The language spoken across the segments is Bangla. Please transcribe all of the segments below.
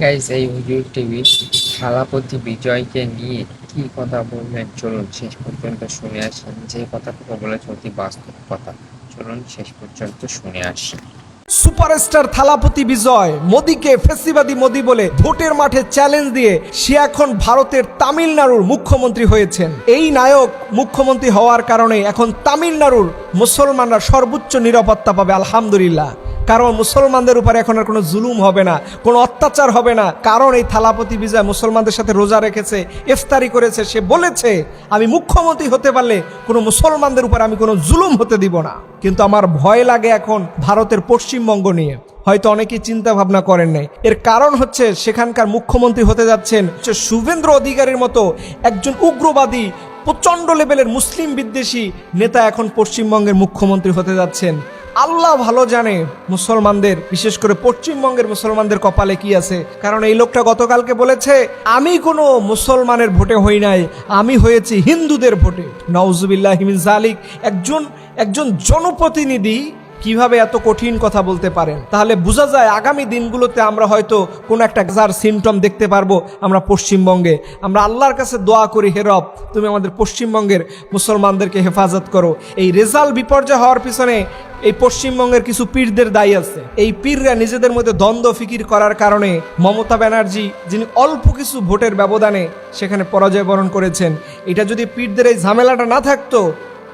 গাইস, এই হুজুর টিভি থালাপতি বিজয়কে নিয়ে কি কথা বললেন চলুন শেষ পর্যন্ত শুনে আসেন। যে কথাটুকু বলেছে অতি বাস্তব কথা, চলুন শেষ পর্যন্ত শুনে আসি। সুপারস্টার থালাপতি বিজয় মোদিকে ফেসিবাদী মোদি বলে ভোটের মাঠে চ্যালেঞ্জ দিয়ে সে এখন ভারতের তামিলনাড়ুর মুখ্যমন্ত্রী হয়েছেন। এই নায়ক মুখ্যমন্ত্রী হওয়ার কারণে এখন তামিলনাড়ুর মুসলমানরা সর্বোচ্চ নিরাপত্তা পাবে আলহামদুলিল্লাহ। কারণ মুসলমানদের উপরে এখন আর কোনো জুলুম হবে না, কোনো অত্যাচার হবে না। কারণ এই থালাপতি বিজয় মুসলমানদের সাথে রোজা রেখেছে, ইফতারি করেছে। সে বলেছে আমি মুখ্যমন্ত্রী হতে পারলে কোনো মুসলমানদের উপর আমি কোনো জুলুম হতে দিব না। কিন্তু আমার ভয় লাগে এখন ভারতের পশ্চিমবঙ্গ নিয়ে। হয়তো অনেকেই চিন্তা ভাবনা করেন নাই, এর কারণ হচ্ছে সেখানকার মুখ্যমন্ত্রী হতে যাচ্ছেন শুভেন্দ্র অধিকারীর মতো একজন উগ্রবাদী প্রচণ্ড লেভেলের মুসলিম বিদ্বেষী নেতা এখন পশ্চিমবঙ্গের মুখ্যমন্ত্রী হতে যাচ্ছেন। আল্লাহ ভালো জানে মুসলমানদের, বিশেষ করে পশ্চিমবঙ্গের মুসলমানদের কপালে কি আছে। কারণ এই লোকটা গতকালকে বলেছে আমি কোনো মুসলমানের ভোটে হই নাই, আমি হয়েছি হিন্দুদের ভোটে। নাউজুবিল্লাহি মিন যালিক। একজন জনপ্রতিনিধি কিভাবে এত কঠিন কথা বলতে পারেন? তাহলে বোঝা যায় আগামী দিনগুলোতে আমরা হয়তো কোনো একটা সিমটম দেখতে পারবো আমরা পশ্চিমবঙ্গে। আমরা আল্লাহর কাছে দোয়া করি, হে রব তুমি আমাদের পশ্চিমবঙ্গের মুসলমানদেরকে হেফাজত করো। এই রেজাল্ট বিপর্যয় হওয়ার পিছনে এই পশ্চিমবঙ্গের কিছু পীরদের দায়ী আছে। এই পীররা নিজেদের মধ্যে দ্বন্দ্ব ফিকির করার কারণে মমতা ব্যানার্জি, যিনি অল্প কিছু ভোটের ব্যবধানে সেখানে পরাজয় বরণ করেছেন, এটা যদি পীরদের এই ঝামেলাটা না থাকতো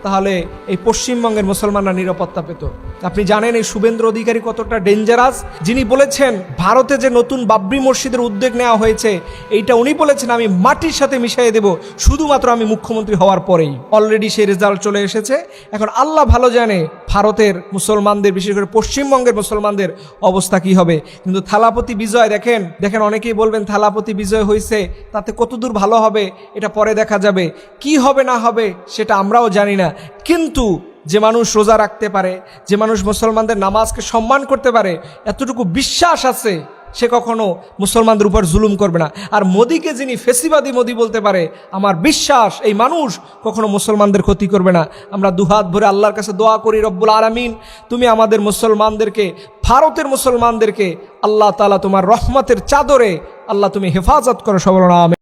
তাহলে এই পশ্চিমবঙ্গের মুসলমানরা নিরাপত্তা পেত। আপনি জানেন এই শুভেন্দ্র অধিকারী কতটা ডেঞ্জারাস। যিনি বলেছেন ভারতে যে নতুন বাবরি মসজিদের উদ্যোগ নেওয়া হয়েছে, এইটা উনি বলেছেন আমি মাটির সাথে মিশিয়ে দেব শুধুমাত্র আমি মুখ্যমন্ত্রী হওয়ার পরেই। অলরেডি সেই রেজাল্ট চলে এসেছে। এখন আল্লাহ ভালো জানে ভারতের মুসলমানদের, বিশেষ করে পশ্চিমবঙ্গের মুসলমানদের অবস্থা কি হবে। কিন্তু থালাপতি বিজয় দেখেন অনেকেই বলবেন থালাপতি বিজয় হয়েছে, তাতে কতদূর ভালো হবে এটা পরে দেখা যাবে। কি হবে না হবে সেটা আমরাও জানি না। কিন্তু যে মানুষ রোজা রাখতে পারে, যে মানুষ মুসলমানদের নামাজকে সম্মান করতে পারে, এতটুকু বিশ্বাস আছে সে কখনো মুসলমানদের উপর জুলুম করবে না। আর মোদিকে যিনি ফেসিবাদী মোদি বলতে পারে, আমার বিশ্বাস এই মানুষ কখনো মুসলমানদের ক্ষতি করবে না। আমরা দুহাত ভরে আল্লাহর কাছে দোয়া করি, রব্বুল আলামিন তুমি আমাদের মুসলমানদেরকে, ভারতের মুসলমানদেরকে আল্লাহ তাআলা তোমার রহমতের চাদরে আল্লাহ তুমি হেফাজত করো। সবল নামে।